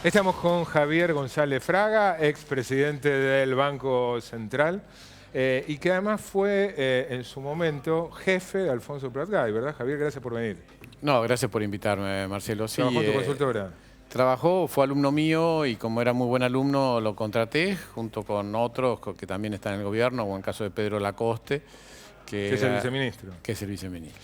Estamos con Javier González Fraga, expresidente del Banco Central, y que además fue en su momento jefe de Alfonso Prat-Gay, ¿verdad, Javier? Gracias por venir. No, gracias por invitarme, Marcelo. Sí, ¿Trabajó en tu consultora? trabajó, fue alumno mío y como era muy buen alumno lo contraté junto con otros que también están en el gobierno, como en el caso de Pedro Lacoste, Que es el viceministro. Que es el viceministro.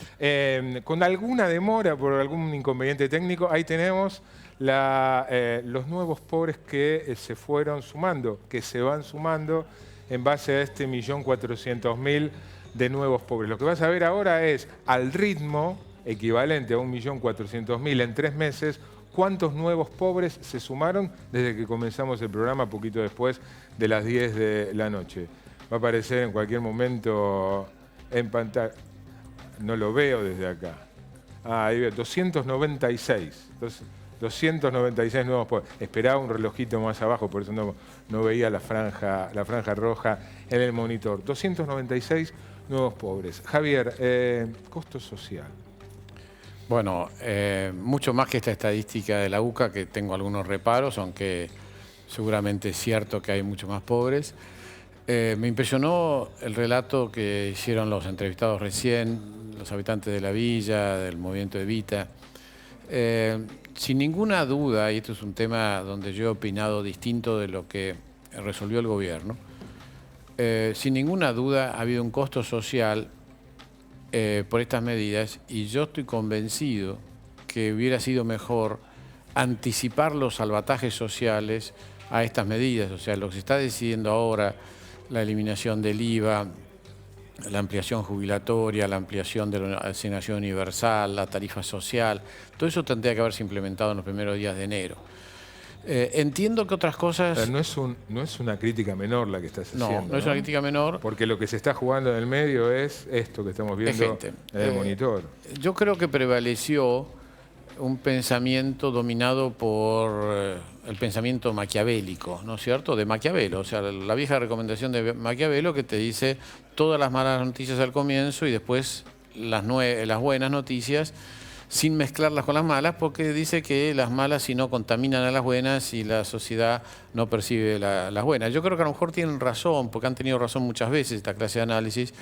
Con alguna demora por algún inconveniente técnico, ahí tenemos los nuevos pobres que se fueron sumando, que se van sumando en base a este 1.400.000 de nuevos pobres. Lo que vas a ver ahora es, al ritmo equivalente a 1.400.000 en 3 meses, cuántos nuevos pobres se sumaron desde que comenzamos el programa, poquito después de las 10 de la noche. Va a aparecer en cualquier momento en pantalla. No lo veo desde acá. Ahí veo, 296. 296 nuevos pobres. Esperaba un relojito más abajo, por eso no veía la franja roja en el monitor. 296 nuevos pobres. Javier, costo social. Bueno, mucho más que esta estadística de la UCA, que tengo algunos reparos, aunque seguramente es cierto que hay muchos más pobres. Me impresionó el relato que hicieron los entrevistados recién, los habitantes de la villa, del movimiento Evita. Sin ninguna duda, y esto es un tema donde yo he opinado distinto de lo que resolvió el gobierno, sin ninguna duda ha habido un costo social por estas medidas y yo estoy convencido que hubiera sido mejor anticipar los salvatajes sociales a estas medidas. O sea, lo que se está decidiendo ahora, la eliminación del IVA, la ampliación jubilatoria, la ampliación de la asignación universal, la tarifa social, todo eso tendría que haberse implementado en los primeros días de enero. Entiendo que otras cosas... No es una crítica menor la que estás haciendo. No es una crítica menor. Porque lo que se está jugando en el medio es esto que estamos viendo en el monitor. Yo creo que prevaleció un pensamiento dominado por el pensamiento maquiavélico, ¿no es cierto? De Maquiavelo, o sea, la vieja recomendación de Maquiavelo que te dice todas las malas noticias al comienzo y después las buenas noticias, sin mezclarlas con las malas, porque dice que las malas si no contaminan a las buenas y la sociedad no percibe las buenas. Yo creo que a lo mejor tienen razón, porque han tenido razón muchas veces esta clase de análisis,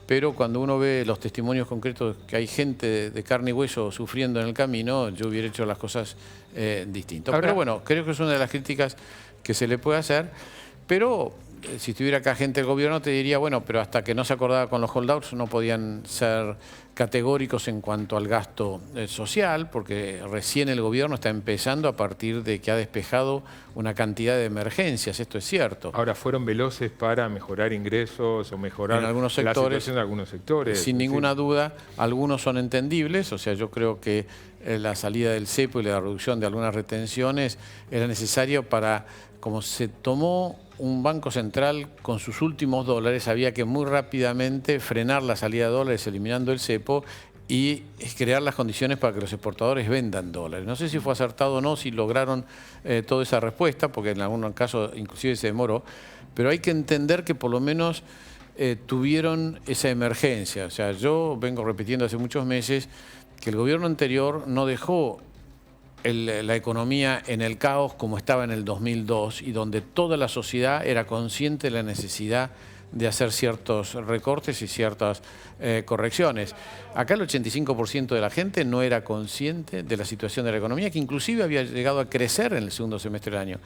pero cuando uno ve los testimonios concretos que hay gente de carne y hueso sufriendo en el camino, yo hubiera hecho las cosas distintas. Pero bueno, creo que es una de las críticas que se le puede hacer, pero si estuviera acá gente del gobierno te diría, bueno, pero hasta que no se acordaba con los holdouts no podían ser categóricos en cuanto al gasto social, porque recién el gobierno está empezando a partir de que ha despejado una cantidad de emergencias, esto es cierto. Ahora, ¿fueron veloces para mejorar ingresos o mejorar en algunos sectores, la situación de algunos sectores? Sin ninguna duda, algunos son entendibles, o sea, yo creo que la salida del cepo y la reducción de algunas retenciones era necesario para, como se tomó un Banco Central con sus últimos dólares, había que muy rápidamente frenar la salida de dólares eliminando el cepo y crear las condiciones para que los exportadores vendan dólares. No sé si fue acertado o no, si lograron toda esa respuesta, porque en algunos casos inclusive se demoró, pero hay que entender que por lo menos tuvieron esa emergencia. O sea, yo vengo repitiendo hace muchos meses que el gobierno anterior no dejó la economía en el caos como estaba en el 2002 y donde toda la sociedad era consciente de la necesidad de hacer ciertos recortes y ciertas correcciones. Acá el 85% de la gente no era consciente de la situación de la economía, que inclusive había llegado a crecer en el segundo semestre del año.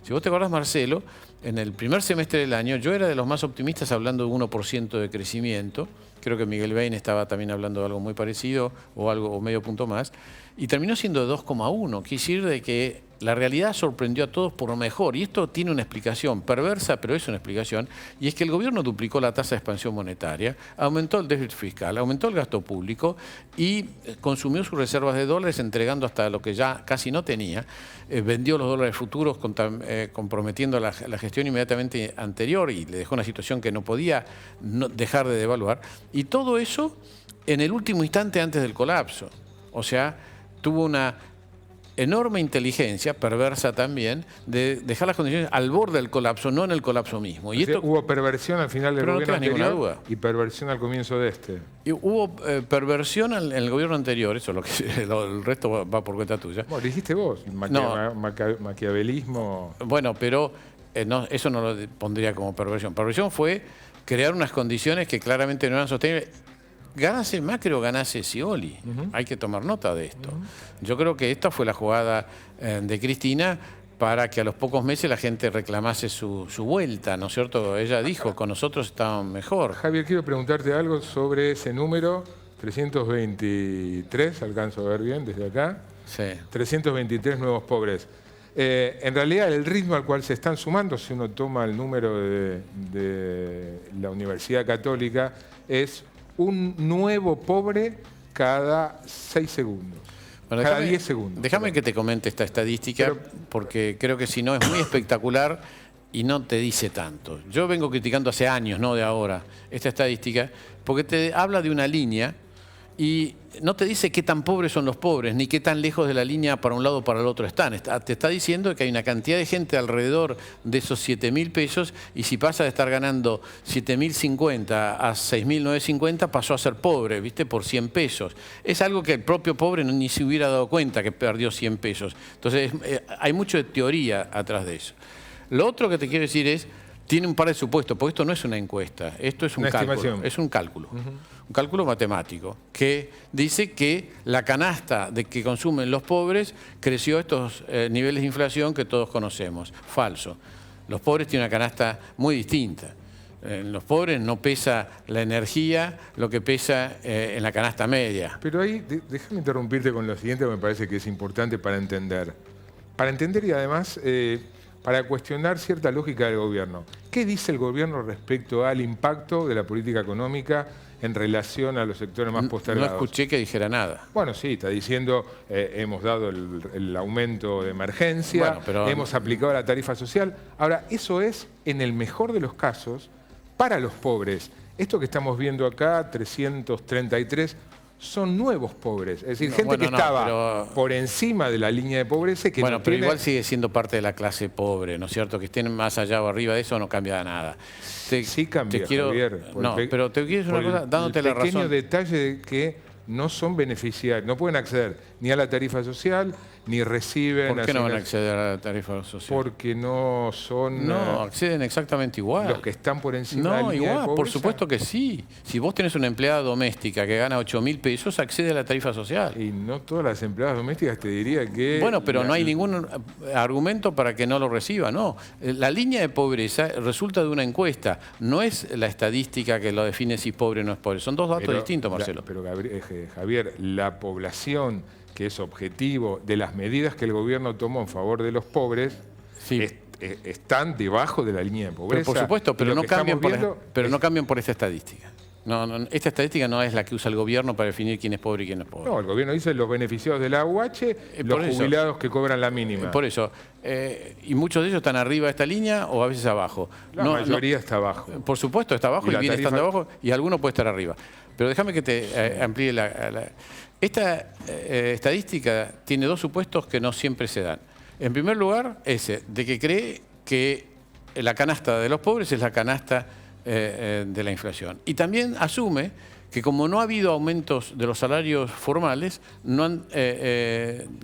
Si vos te acordás, Marcelo, en el primer semestre del año yo era de los más optimistas hablando de 1% de crecimiento. Creo que Miguel Bain estaba también hablando de algo muy parecido o medio punto más. Y terminó siendo de 2,1. Quiere decir de que la realidad sorprendió a todos por lo mejor. Y esto tiene una explicación perversa, pero es una explicación. Y es que el gobierno duplicó la tasa de expansión monetaria, aumentó el déficit fiscal, aumentó el gasto público y consumió sus reservas de dólares entregando hasta lo que ya casi no tenía. Vendió los dólares futuros comprometiendo la gestión inmediatamente anterior y le dejó una situación que no podía dejar de devaluar. Y todo eso en el último instante antes del colapso. O sea, tuvo una enorme inteligencia, perversa también, de dejar las condiciones al borde del colapso, no en el colapso mismo. Y O sea, esto, hubo perversión al final del pero no gobierno tengas ninguna anterior duda. y perversión al comienzo de este. y hubo perversión en el gobierno anterior, eso es lo que el resto va por cuenta tuya. Bueno, lo dijiste vos, No. maquiavelismo. Bueno, pero no, eso no lo pondría como perversión. Perversión fue crear unas condiciones que claramente no eran sostenibles. Ganase Macri o ganase Scioli. Hay que tomar nota de esto. Yo creo que esta fue la jugada de Cristina para que a los pocos meses la gente reclamase su vuelta, ¿no es cierto? Ella dijo, con nosotros estaban mejor. Javier, quiero preguntarte algo sobre ese número, 323, alcanzo a ver bien desde acá. Sí. 323 nuevos pobres. En realidad, el ritmo al cual se están sumando, si uno toma el número de la Universidad Católica, es un nuevo pobre cada 6 segundos. Bueno, cada 10 segundos. Déjame que te comente esta estadística, porque creo que si no es muy espectacular y no te dice tanto. Yo vengo criticando hace años, no de ahora, esta estadística, porque te habla de una línea y no te dice qué tan pobres son los pobres, ni qué tan lejos de la línea para un lado o para el otro están. Te está diciendo que hay una cantidad de gente alrededor de esos 7.000 pesos y si pasa de estar ganando 7.050 a 6.950 pasó a ser pobre, ¿viste? Por 100 pesos. Es algo que el propio pobre ni se hubiera dado cuenta que perdió 100 pesos. Entonces hay mucho de teoría atrás de eso. Lo otro que te quiero decir es, tiene un par de supuestos, porque esto no es una encuesta, esto es un cálculo. Estimación. Es un cálculo. Un cálculo matemático que dice que la canasta de que consumen los pobres creció a estos niveles de inflación que todos conocemos. Falso. Los pobres tienen una canasta muy distinta. En los pobres no pesa la energía, lo que pesa en la canasta media. Pero ahí, déjame interrumpirte con lo siguiente, que me parece que es importante para entender. Para entender y además para cuestionar cierta lógica del gobierno. ¿Qué dice el gobierno respecto al impacto de la política económica en relación a los sectores más No postergados? escuché que dijera nada. Bueno, sí, está diciendo, hemos dado el aumento de emergencia, Bueno, pero hemos aplicado la tarifa social. Ahora, eso es, en el mejor de los casos, para los pobres. Esto que estamos viendo acá, 333, son nuevos pobres. Es decir, gente que estaba por encima de la línea de pobreza y que bueno, no pero tiene... igual sigue siendo parte de la clase pobre, ¿no es cierto? Que estén más allá o arriba de eso no cambia nada. Sí cambia, Javier. No, pero te quiero decir una cosa, dándote la razón. El pequeño detalle de que no son beneficiarios, no pueden acceder ni a la tarifa social, ni reciben... ¿Por qué no van a acceder a la tarifa social? Porque no son... No, acceden exactamente igual. Los que están por encima de la línea de igual, pobreza. por supuesto que sí. Si vos tenés una empleada doméstica que gana 8.000 pesos, accede a la tarifa social. Y no todas las empleadas domésticas te diría que... Bueno, pero no hay ningún argumento para que no lo reciba, no. La línea de pobreza resulta de una encuesta, no es la estadística que lo define si es pobre o no es pobre. Son dos datos distintos, Marcelo. Pero Javier, la población que es objetivo de las medidas que el gobierno tomó en favor de los pobres, sí, están debajo de la línea de pobreza. Pero por supuesto, pero no cambian por esta estadística. No, esta estadística no es la que usa el gobierno para definir quién es pobre y quién no es pobre. No, el gobierno dice los beneficiados de la AUH, los jubilados que cobran la mínima. Por eso. Y muchos de ellos están arriba de esta línea o a veces abajo. La mayoría está abajo. Por supuesto, está abajo y bien están de abajo y alguno puede estar arriba. Pero déjame que te amplíe Esta estadística tiene dos supuestos que no siempre se dan. En primer lugar, ese, de que cree que la canasta de los pobres es la canasta de la inflación. Y también asume que como no ha habido aumentos de los salarios formales, no han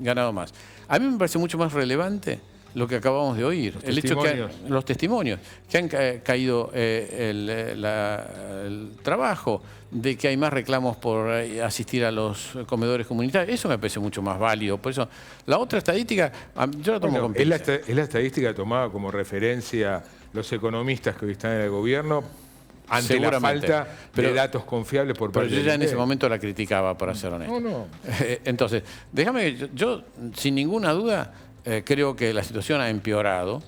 ganado más. A mí me parece mucho más relevante lo que acabamos de oír. Los testimonios, que han caído el trabajo, de que hay más reclamos por asistir a los comedores comunitarios. Eso me parece mucho más válido. Por eso, la otra estadística, yo la tomo con pinzas. Es la estadística tomada como referencia los economistas que hoy están en el gobierno ante la falta de datos confiables por parte de... Pero yo ya en ese momento la criticaba, para ser honesto. No. Entonces, déjame, yo sin ninguna duda creo que la situación ha empeorado.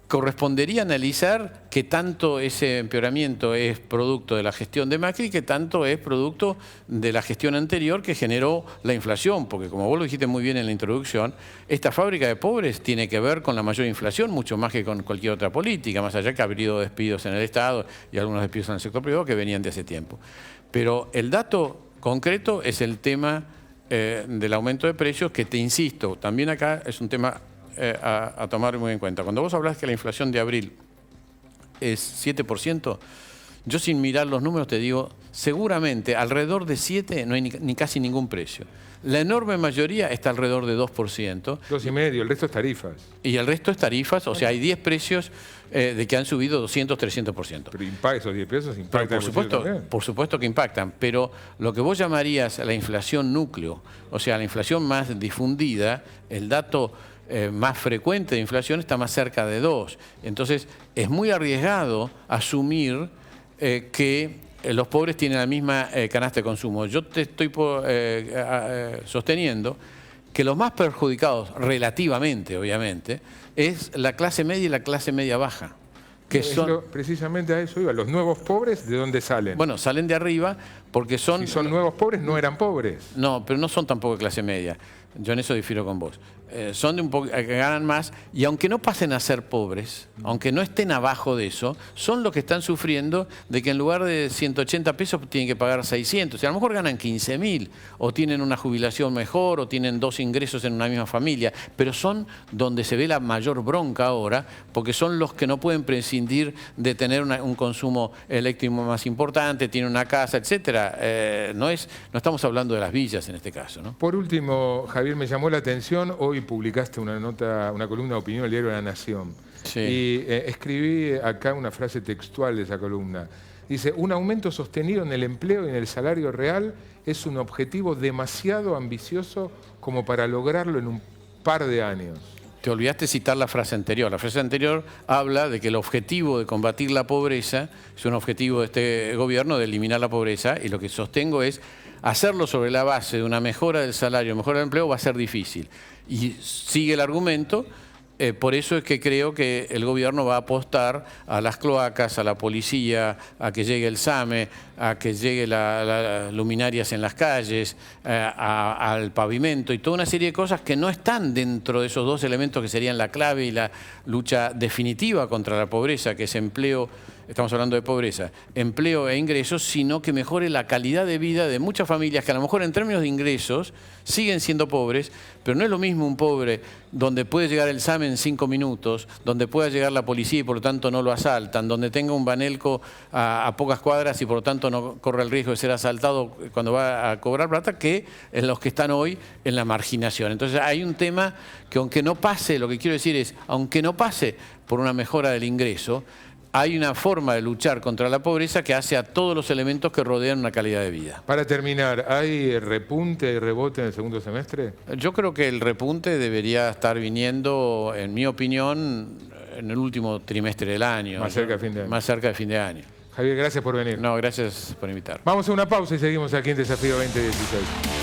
Correspondería analizar qué tanto ese empeoramiento es producto de la gestión de Macri y qué tanto es producto de la gestión anterior que generó la inflación, porque como vos lo dijiste muy bien en la introducción, esta fábrica de pobres tiene que ver con la mayor inflación, mucho más que con cualquier otra política, más allá que ha habido despidos en el Estado y algunos despidos en el sector privado que venían de hace tiempo. Pero el dato concreto es el tema del aumento de precios, que te insisto, también acá es un tema a tomar muy en cuenta. Cuando vos hablas que la inflación de abril es 7%, yo sin mirar los números te digo, seguramente alrededor de 7 no hay ni casi ningún precio. La enorme mayoría está alrededor de 2%. 2,5%, el resto es tarifas. Y el resto es tarifas, o sea, hay 10 precios de que han subido 200, 300%. Pero esos 10 pesos impactan. Por supuesto que impactan, pero lo que vos llamarías la inflación núcleo, o sea, la inflación más difundida, el dato más frecuente de inflación está más cerca de 2. Entonces, es muy arriesgado asumir que los pobres tienen la misma canasta de consumo. Yo te estoy sosteniendo que los más perjudicados, relativamente, obviamente, es la clase media y la clase media baja. Que son, precisamente a eso iba. Los nuevos pobres, ¿de dónde salen? Bueno, salen de arriba porque son... Si son nuevos pobres, no eran pobres. No, pero no son tampoco de clase media. Yo en eso difiero con vos. Son de un poco que ganan más, y aunque no pasen a ser pobres, aunque no estén abajo de eso, son los que están sufriendo de que en lugar de 180 pesos tienen que pagar 600. Y a lo mejor ganan 15.000, o tienen una jubilación mejor, o tienen 2 ingresos en una misma familia, pero son donde se ve la mayor bronca ahora, porque son los que no pueden prescindir de tener un consumo eléctrico más importante, tienen una casa, etcétera. No estamos hablando de las villas en este caso, ¿no? Por último, Javier, me llamó la atención, hoy publicaste una nota, una columna de opinión del diario La Nación. Sí. Y escribí acá una frase textual de esa columna. Dice, un aumento sostenido en el empleo y en el salario real es un objetivo demasiado ambicioso como para lograrlo en un par de años. Te olvidaste citar la frase anterior. La frase anterior habla de que el objetivo de combatir la pobreza es un objetivo de este gobierno de eliminar la pobreza, y lo que sostengo es hacerlo sobre la base de una mejora del salario, mejora del empleo, va a ser difícil. Y sigue el argumento, por eso es que creo que el gobierno va a apostar a las cloacas, a la policía, a que llegue el SAME, a que llegue las luminarias en las calles, al pavimento y toda una serie de cosas que no están dentro de esos 2 elementos que serían la clave y la lucha definitiva contra la pobreza, que es empleo. Estamos hablando de pobreza, empleo e ingresos, sino que mejore la calidad de vida de muchas familias que a lo mejor en términos de ingresos siguen siendo pobres, pero no es lo mismo un pobre donde puede llegar el SAME en 5 minutos, donde pueda llegar la policía y por lo tanto no lo asaltan, donde tenga un Banelco a pocas cuadras y por lo tanto no corre el riesgo de ser asaltado cuando va a cobrar plata, que en los que están hoy en la marginación. Entonces hay un tema que aunque no pase, lo que quiero decir es, aunque no pase por una mejora del ingreso, hay una forma de luchar contra la pobreza que hace a todos los elementos que rodean una calidad de vida. Para terminar, ¿hay repunte y rebote en el segundo semestre? Yo creo que el repunte debería estar viniendo, en mi opinión, en el último trimestre del año. Más cerca de fin de año. Más cerca de fin de año. Javier, gracias por venir. No, gracias por invitarme. Vamos a una pausa y seguimos aquí en Desafío 2016.